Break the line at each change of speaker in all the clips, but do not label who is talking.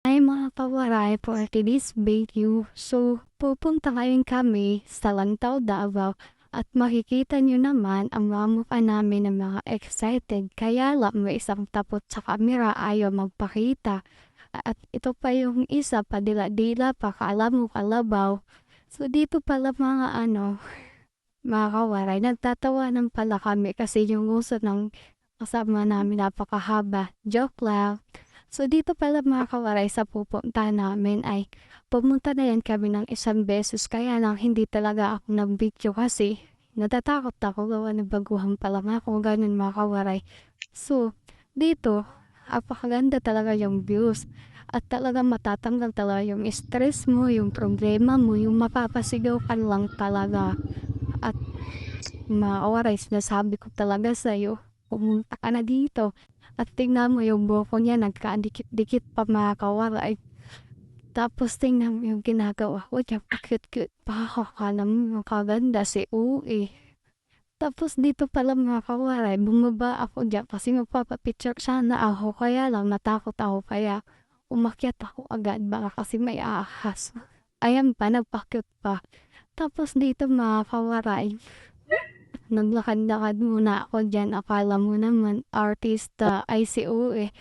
Ay mga kawaray, for today's video, so pupunta ngayon kami sa Lantaw, Davao at makikita nyo naman ang mga mukha namin ng mga excited kaya lang may isang tapot sa camera ayaw magpakita. At ito pa yung isa padila-dila pa kala mo kalabaw. So dito pala mga kawaray, nagtatawanan pala kami kasi yung uso ng kasama namin napakahaba. Joke lang. So dito pala mga kawaray sa pupuntahan namin ay pumunta na yan kami ng isang beses kaya lang hindi talaga ako nag-video kasi natatakot ako gawa ng baguhan pa lang ako ganun mga kawaray. So dito apakaganda talaga yung views at talaga matatanggal talaga yung stress mo, yung problema mo, yung mapapasigaw ka lang talaga. At mga kawaray, sinasabi ko talaga sa'yo, pumunta ka na dito. At tingnan mo yung buhok niya, nagkadikit-dikit pa mga kawaray. Tapos tingnan mo yung ginagawa ko, diyan pa-cute-cute pa ako. Akala mo makaganda si Uwi. Tapos dito pala mga kawaray, bumaba ako diyan kasi magpapapicture sana ako. Kaya lang natakot ako kaya umakyat ako agad baka kasi may ahas. Ayan pa, nagpa-cute pa. Tapos dito mga kawaray, naglakad-lakad muna ako diyan. Akala mo naman artista ay si Uwi.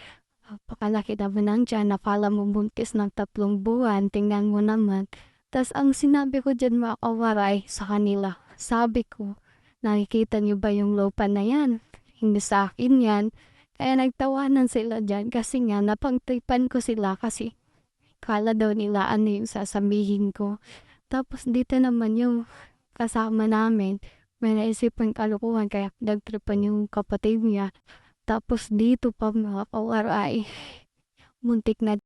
Napakalaki naman ng tiyan, akala mo buntis ng 3 buwan, tingnan mo naman. Tas ang sinabi ko diyan mga kawaray sa kanila, sabi ko, nakikita niyo ba yung lupa na yan? Hindi sa akin yan. Kaya nagtawanan sila diyan kasi nga napagtripan ko sila kasi kala daw nila ano yung sasabihin ko. Tapos dito naman yung kasama namin, may naisipang kalukuhan kaya nagtripan yung kapatid niya. Tapos dito pa mga kawaray, muntik na